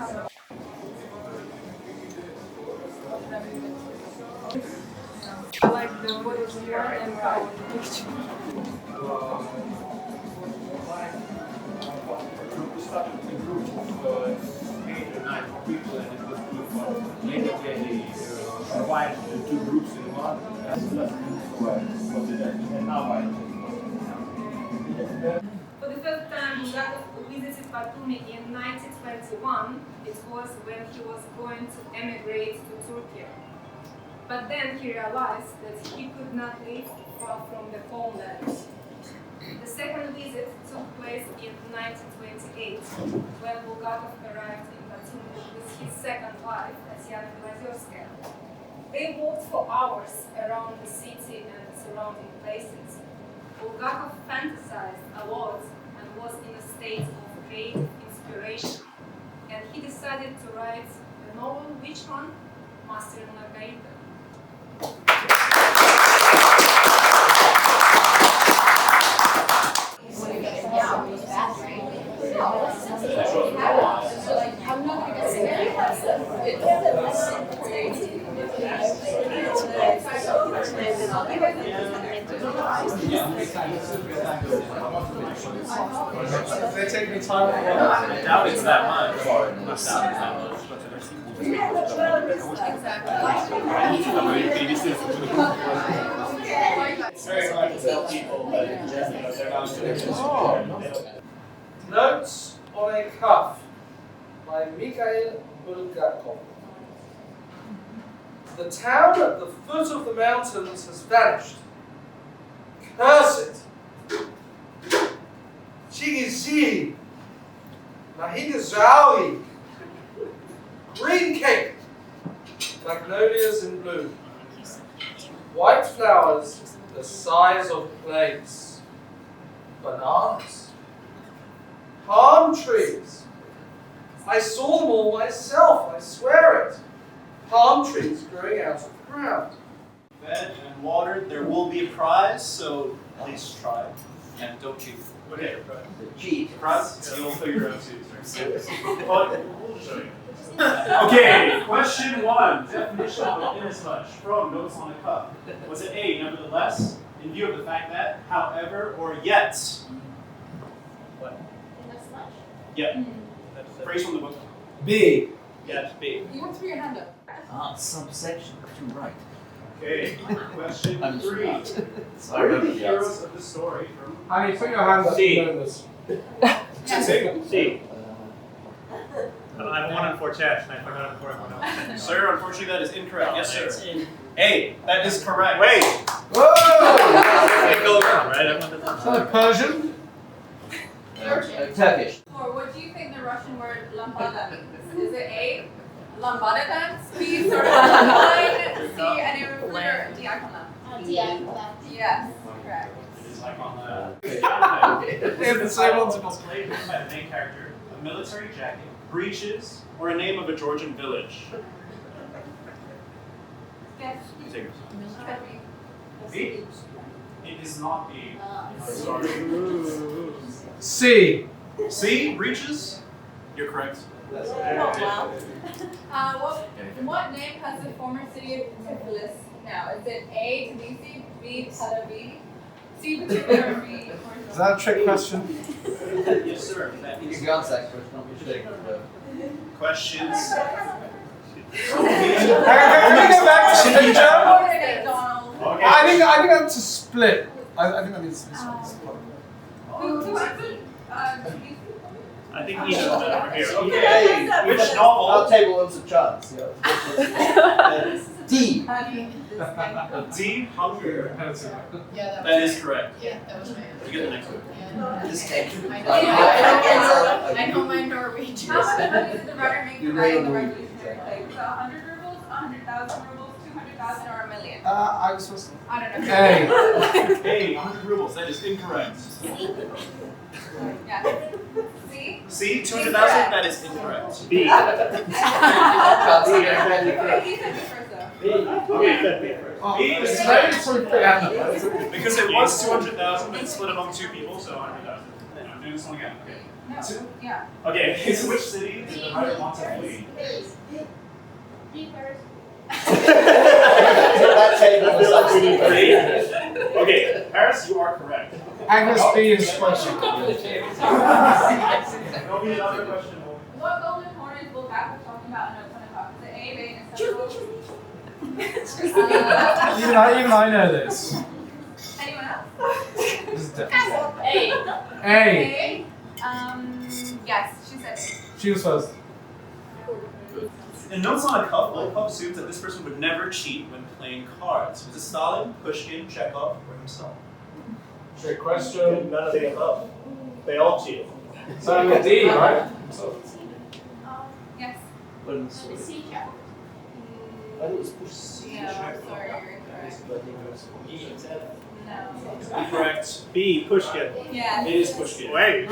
I like the what is here and how in the picture. We started with a group of 8 or 9 people, and it was good. Later they combined the two groups in one. For the first time, Bulgakov visited Batumi in 1921. It was when he was going to emigrate to Turkey. But then he realized that he could not live far from the homeland. The second visit took place in 1928, when Bulgakov arrived in Batumi with his second wife, Tatyana Belozerskaya. They walked for hours around the city and the surrounding places. Bulgakov fantasized a lot and was in a state of creative inspiration. And he decided to write a novel, which one? Master and Margarita. They take me time. I doubt it's that much. It's very hard to tell people that they're not good. Notes on a Cuff by Mikhail Bulgakov. The town at the foot of the mountains has vanished. Curse it! Chigisi, Mahigazawi, green cake, magnolias in bloom, white flowers the size of plates, bananas, palm trees. I saw them all myself, I swear it. Palm trees growing out of the ground. Fed and watered, there will be a prize, so please try. And don't cheat. Okay, Cheat. Prize? You'll figure out too. Okay, question 1. Definition of inasmuch from Notes on a Cup. Was it A, nevertheless, in view of the fact that, however, or yet? What? Inasmuch? Yeah. That's the phrase from the book. B. Yes, B. You want to put your hand up? Subsection to right. Okay, question 3. Sorry, What are the heroes of the story from? I mean, put your hand up. C. You know this. C. I have 1 on 4 chats, and I forgot on 4 else. Sir, unfortunately that is incorrect. Yes, sir. A. That is correct. Wait! Whoa! Go around, right? I'm not the Is that a Persian? Turkish. Or what do you think the Russian word lampada means? Is it A, lambada dance, B, sort of line, C, any reflector, diagonal? Diagonal. Yes, correct. It is like on the... They have the same ones. Played by the main character, a military jacket, breeches, or a name of a Georgian village. Yes. You take yours. B. It is not B. Sorry. C. C, breeches? You're correct. Oh, wow. What name has the former city of Tiflis now? Is it A, Tbilisi, B, Tel Aviv, C, Batumi, or B? Is that a trick question? Yes, sir. That You is can answer that question, not mistake. questions. Can we go back to the picture? Coordinate, Donald. Okay. I think that's a split. I think that needs to be split. Who answered? Tbilisi? I think each of them over here. Okay. Which novel? Our table wants a chance. D. D, hunger. Yeah, That is correct. Yeah, that was my answer. You get the next one. This game. I know my Norwegian. How much money did the writer make You for writing the really revolutionary plague? So 100 rubles, 100,000 rubles, 200,000, or a million? I was supposed to. I don't know. A. A, 100 rubles. That is incorrect. Yeah. C? C, 200,000. That is incorrect. B. He said B first though. Okay. Oh, B it's is very correct. sort of Because it was 200,000, but split among 2 people, so 100,000. do this one again? Okay. No. Two? Yeah. Okay, so which city did the writer want to flee? That table is like Okay, Paris, you are correct. Agnes B is question. There'll be another question. What golden horn is Bulgakov talking about in Notes on a Cup? Is it A, B, and Even I know this. Anyone else? This is different. A. A. Yes, she said A. She was first. In Notes on a Cup, Bulgakov assumes that this person would never cheat when playing cards. Was it Stalin, Pushkin, Chekhov, or himself? Trick question. None of the above. They all cheated. So D, right? Yes. I thought it was push C. No, sorry, you're incorrect. No. Incorrect. B, Pushkin. Yeah. It is Pushkin. Wait.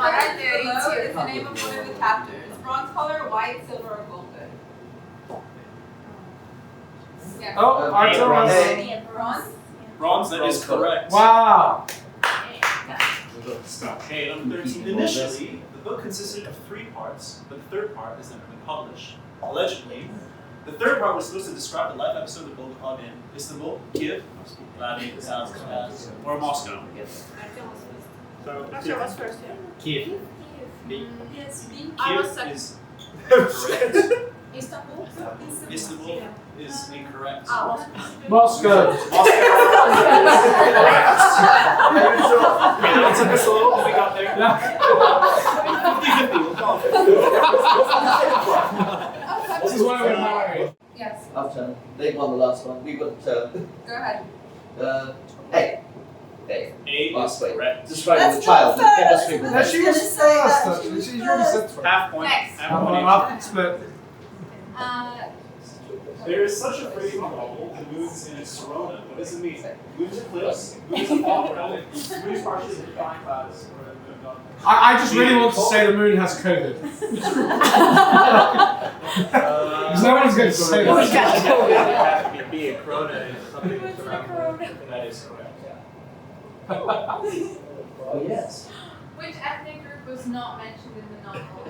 Right there, below is the name of one of the captors. Bronze color, white, silver, or gold good. Yeah. Oh, Arthur was. Bronze? Bronze, that is correct. Wow. Okay, number 13. Initially, the book consisted of 3 parts, but the third part has never been published. Allegedly, the third part was supposed to describe the life episode of Bulgakov in Istanbul, Kiev, Caucasus, or Moscow. So, Arthur was first, yeah. Kiev. B. Yes, B. I was Kiev second. is correct. Istanbul? Istanbul is incorrect. Moscow. It took us a little, but we got there. 50-50, we'll call it. This is why we're married. Yes. Our turn. They won the last one. We've got Go ahead. A. A Last is way. correct. Describing the child. The chemistry. No, she was first. Actually. She already said first. Half point. Next. Half point. Up, split. There is such a phrase in the novel, the moon's in its corona. What does it mean? Moon's eclipse, moon's apocalypse, moon's partially defined clouds, or I just really want to say the moon has COVID. Because no one's going to say It that. has to be B, and Corona is something surrounding. that is correct. Oh, yes. Which ethnic group was not mentioned in the novel?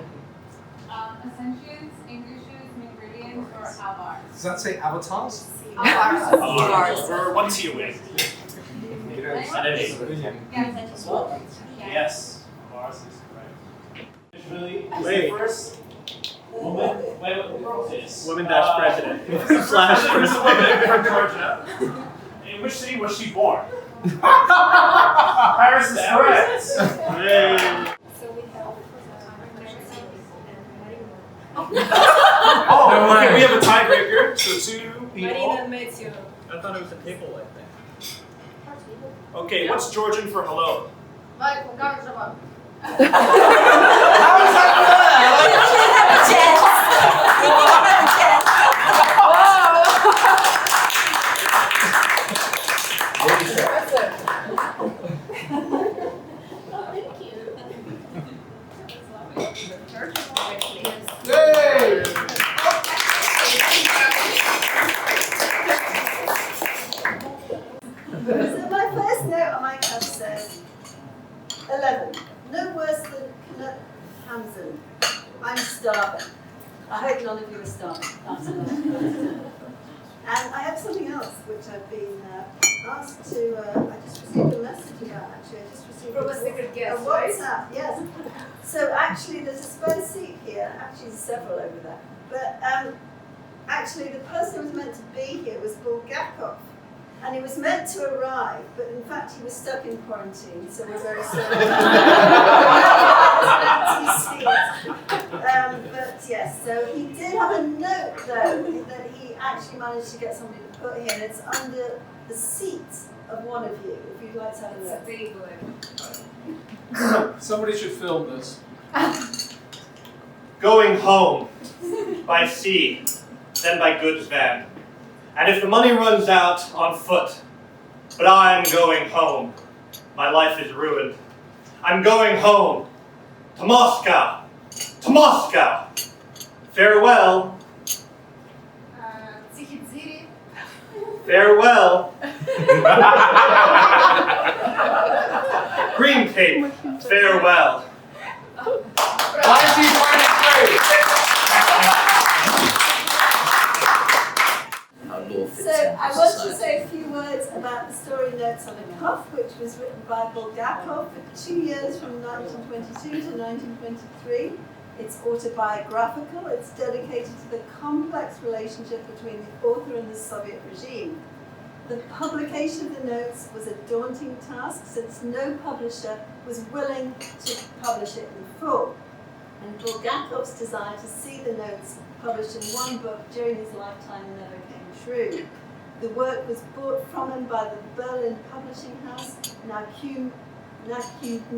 Ascensions, Englishes, Mingridians, or Avars? Does that say avatars? We're one T away. And an A. Yes. Yes. Avars is correct. Really, is Wait. the first woman, wait, Woman dash president. Slash first woman from Georgia. In which city was she born? Paris is correct. Hey. Oh, No okay, way. we have a tiebreaker, so 2 people. I thought it was a table like that. Okay, what's Georgian for hello? Yay! So my first note on my cup says 11. No worse than Knut Hamsun. I'm starving. I hope none of you are starving. That's enough. And I have something else which I've been asked to. I just received a message about. Actually, I just received From a secret guest, a right? WhatsApp. Yes. So actually, there's a spare seat here. Actually, there's several over there. But actually, the person who was meant to be here was Bulgakov. And he was meant to arrive, but in fact he was stuck in quarantine, so we're very sorry. But yes, so he did have a note though, that he actually managed to get somebody to put here, and it's under the seat of one of you, if you'd like to have a look. Somebody should film this. Going home by sea, then by goods van. And if the money runs out, on foot. But I'm going home. My life is ruined. I'm going home. To Moscow. To Moscow. Farewell. Farewell. Green tape, farewell. 1923. So I want to say a few words about the story Notes on a Cuff, which was written by Bulgakov for 2 years from 1922 to 1923. It's autobiographical. It's dedicated to the complex relationship between the author and the Soviet regime. The publication of the notes was a daunting task since no publisher was willing to publish it in full. And Bulgakov's desire to see the notes published in one book during his lifetime never came true. The work was bought from him by the Berlin publishing house, Nakamuni, promising to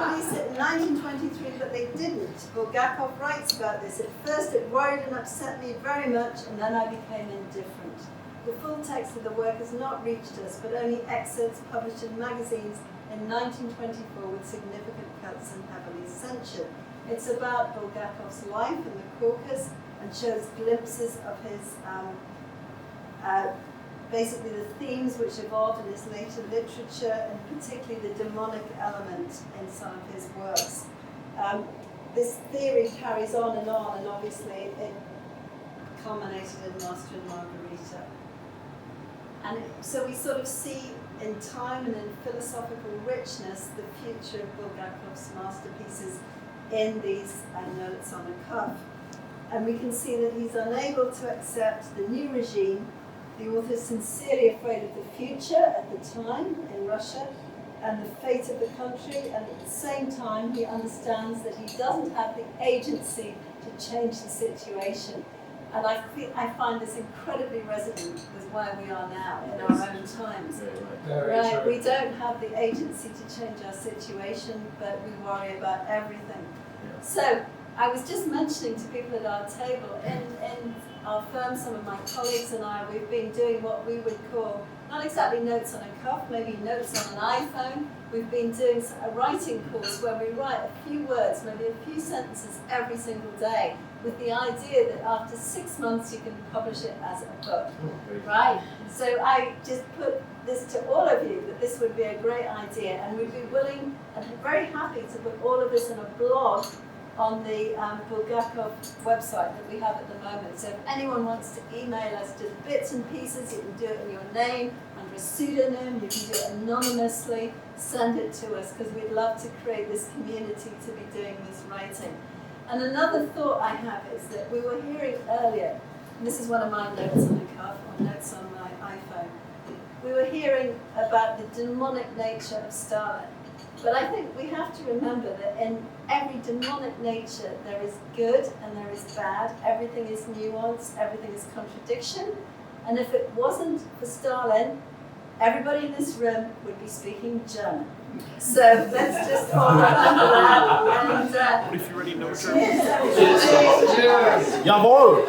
release it in 1923, but they didn't. Bulgakov writes about this. At first it worried and upset me very much, and then I became indifferent. The full text of the work has not reached us, but only excerpts published in magazines in 1924 with significant cuts and heavily censored. It's about Bulgakov's life in the Caucasus and shows glimpses of his, basically the themes which evolved in his later literature, and particularly the demonic element in some of his works. This theory carries on, and obviously it culminated in Master and Margarita. And so we sort of see in time and in philosophical richness the future of Bulgakov's masterpieces in these notes on a cuff. And we can see that he's unable to accept the new regime. The author is sincerely afraid of the future at the time in Russia and the fate of the country, and at the same time he understands that he doesn't have the agency to change the situation. And I find this incredibly resonant with where we are now in our own times. Right, we don't have the agency to change our situation, but we worry about everything. So I was just mentioning to people at our table, in our firm, some of my colleagues and I, we've been doing what we would call, not exactly notes on a cuff, maybe notes on an iPhone. We've been doing a writing course where we write a few words, maybe a few sentences every single day, with the idea that after 6 months you can publish it as a book, right? So I just put this to all of you, that this would be a great idea, and we'd be willing and very happy to put all of this in a blog on the Bulgakov website that we have at the moment. So if anyone wants to email us just bits and pieces, you can do it in your name, under a pseudonym, you can do it anonymously, send it to us, because we'd love to create this community to be doing this writing. And another thought I have is that we were hearing earlier, and this is one of my notes on the cuff, or notes on my iPhone, we were hearing about the demonic nature of Stalin. But I think we have to remember that in every demonic nature there is good and there is bad, everything is nuance, everything is contradiction, and if it wasn't for Stalin, everybody in this room would be speaking German. So let's just all remember that. And, What if you already know German? Cheers. Jawohl!